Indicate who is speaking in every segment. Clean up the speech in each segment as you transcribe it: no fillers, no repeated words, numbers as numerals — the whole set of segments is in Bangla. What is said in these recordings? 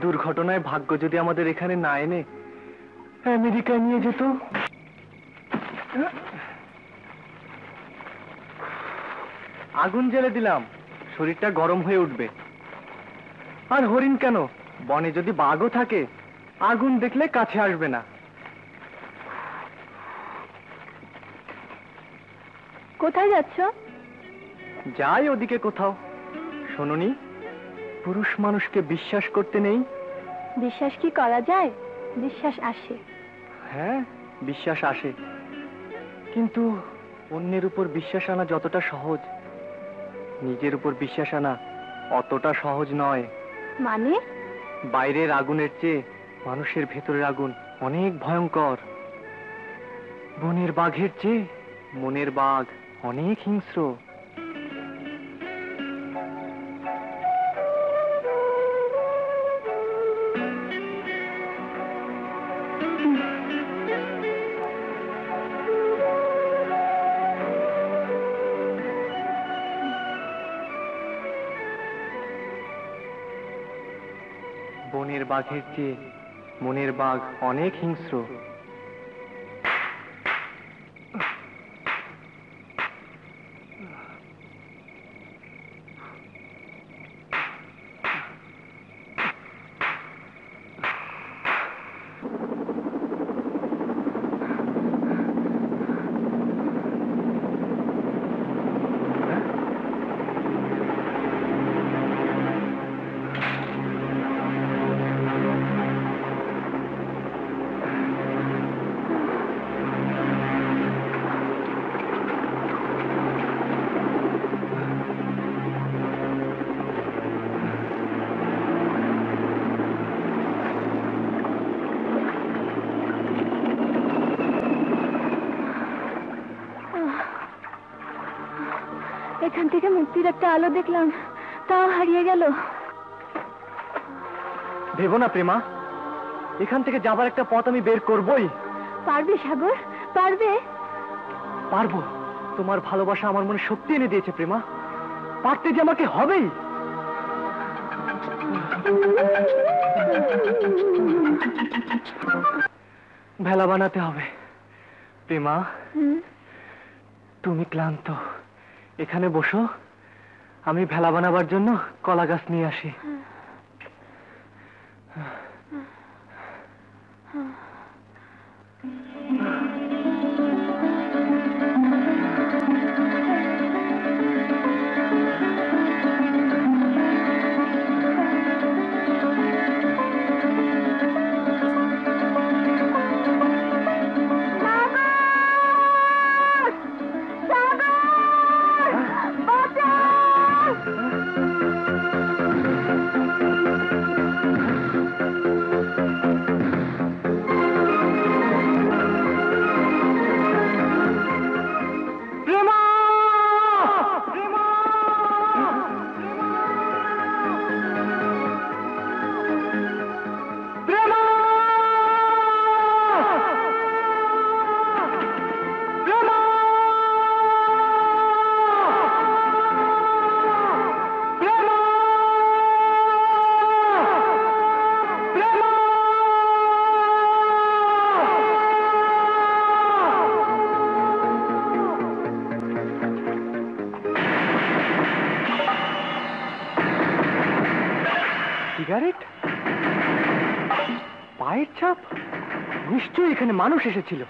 Speaker 1: দুর্ঘটনায় ভাগ্য যদি আমাদের এখানে না এনে আমেরিকায় নিয়ে যেত। আগুন জ্বেলে দিলাম, শরীরটা গরম হয়ে উঠবে। আর হরিণ কেন, বনে যদি বাঘও থাকে আগুন দেখলে কাছে আসবে না।
Speaker 2: কোথায় যাচ্ছ?
Speaker 1: যাই ওদিকে কোথাও। শোনোনি, পুরুষ মানুষকে বিশ্বাস করতে নেই।
Speaker 2: বিশ্বাস কি করা যায়? বিশ্বাস আসে।
Speaker 1: হ্যাঁ, বিশ্বাস আসে, কিন্তু অন্যের উপর বিশ্বাস আনা যতটা সহজ, নিজের উপর বিশ্বাস আনা অতটা সহজ নয়।
Speaker 2: মানে?
Speaker 1: বাইরের আগুনের চেয়ে মানুষের ভেতরের আগুন অনেক ভয়ঙ্কর। বনের বাঘের চেয়ে মনের বাঘ অনেক হিংস্র। বনের বাঘের চেয়ে মনের বাঘ অনেক হিংস্র।
Speaker 2: এখান থেকে মুক্তির একটা আলো দেখলাম, তাও হারিয়ে গেল।
Speaker 1: ভেবো না প্রেমা, এখান থেকে যাবার একটা পথ আমি বের করবই।
Speaker 2: পারবে সাগর, পারবে?
Speaker 1: পারবো। তোমার ভালোবাসা আমার মনে শক্তি এনে দিয়েছে প্রেমা, পারতে যে আমাকে হবেই। ভেলা বানাতে হবে প্রেমা। তুমি ক্লান্ত, এখানে বসো, আমি ভেলা বানাবার জন্য কলা গাছ নিয়ে আসি। সিগারেট, পায়ের ছাপ, নিশ্চয়ই এখানে মানুষ এসেছিল।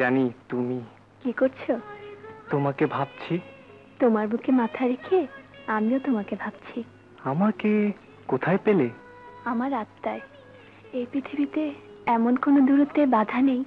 Speaker 1: জানি তুমি
Speaker 2: কি করছো?
Speaker 1: তোমাকে ভাবছি।
Speaker 2: তোমার বুকে মাথা রেখে আমিও তোমাকে ভাবছি।
Speaker 1: আমাকে কোথায় পেলে?
Speaker 2: আমার আত্মায়। এই পৃথিবীতে এমন কোনো দূরত্বে বাধা নেই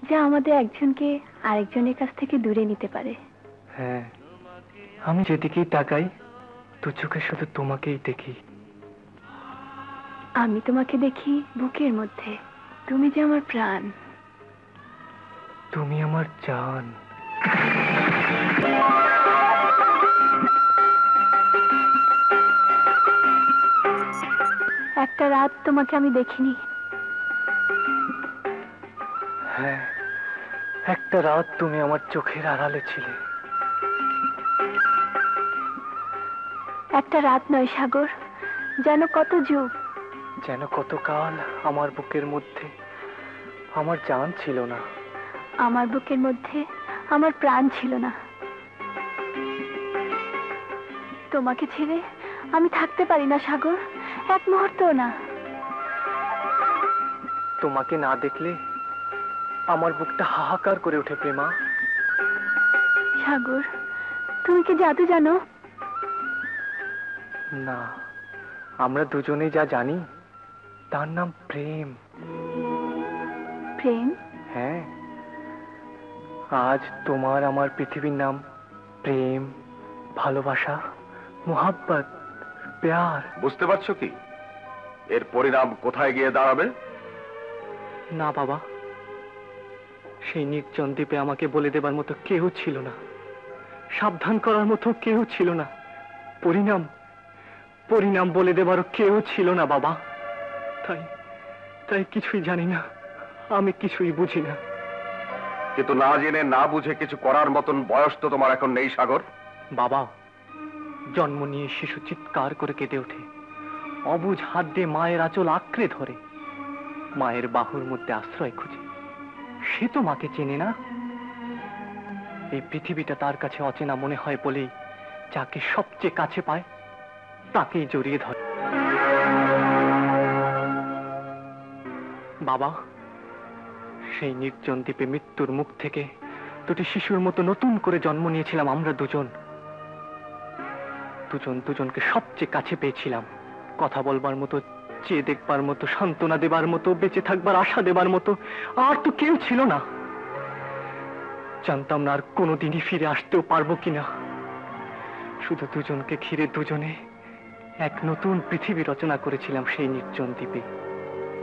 Speaker 2: যা আমাদের একজনকে আরেকজনের কাছ থেকে দূরে নিতে পারে।
Speaker 1: হ্যাঁ, আমি যেদিকেই তাকাই দু চোখে শুধু তোমাকেই দেখি।
Speaker 2: আমি তোমাকে দেখি বুকের মধ্যে। তুমি যে আমার প্রাণ।
Speaker 1: তুমি আমার জান।
Speaker 2: একটা রাত তোমাকে আমি দেখিনি।
Speaker 1: হ্যাঁ, একটা রাত তুমি আমার চোখের আড়ালে ছিলে।
Speaker 2: একটা রাত নয় সাগর, যেন কত যুগ।
Speaker 1: যেন কতকাল আমার বুকের মধ্যে আমার জান ছিল না।
Speaker 2: আমার বুকের মধ্যে আমার প্রাণ ছিল না। তোমাকে ছেড়ে আমি থাকতে পারি না সাগর, এক মুহূর্তও না।
Speaker 1: তোমাকে না দেখলে আমার বুকটা হাহাকার করে ওঠে প্রেমা।
Speaker 2: সাগর, তুমি কি জাদু জানো?
Speaker 1: না, আমরা দুজনেই যা জানি তার নাম প্রেম।
Speaker 2: প্রেম?
Speaker 1: হ্যাঁ, আজ তোমার আমার পৃথিবীর নাম প্রেম, ভালোবাসা, মোহাব্বত, প্যার।
Speaker 3: বুঝতে পারছো কি এর পরিণাম কোথায় গিয়ে দাঁড়াবে?
Speaker 1: না বাবা, সেই নির্জন দ্বীপে আমাকে বলে দেবার মতো কেউ ছিল না, সাবধান করার মতো কেউ ছিল না, পরিণাম পরিণাম বলে দেবারও কেউ ছিল না বাবা। তাই তাই কিছুই জানি না, আমি কিছুই বুঝি না।
Speaker 3: কিন্তু না জেনে না বুঝে কিছু করার মতন বয়স তো তোমার এখন নেই সাগর।
Speaker 1: বাবা, জন্ম নিয়ে শিশু চিৎকার করে কেঁদে ওঠে, অবুঝ হাত দিয়ে মায়ের আঁচল আঁকড়ে ধরে, মায়ের বাহুর মধ্যে আশ্রয় খুঁজে। সে তো মাকে চেনে না। এই পৃথিবীটা তার কাছে অচেনা মনে হয় বলেই যাকে সবচেয়ে কাছে পায় তাকেই জড়িয়ে ধরে। বাবা, সেই নির্জন দ্বীপে মৃত্যুর মুখ থেকে দুটি শিশুর মতো নতুন করে জন্ম নিয়েছিলাম আমরা দুজন। দুজনকে সবচেয়ে কাছে পেয়েছিলাম, কথা বলবার মতো, চেয়ে দেখবার মতো, সান্ত্বনা দেবার মতো, বেঁচে থাকবার আশা দেবার মতো আর তো কেউ ছিল না। জানতাম না আর কোনোদিনই ফিরে আসতেও পারবো কিনা। শুধু দুজনকে ঘিরে দুজনে এক নতুন পৃথিবী রচনা করেছিলাম সেই নির্জন দ্বীপে।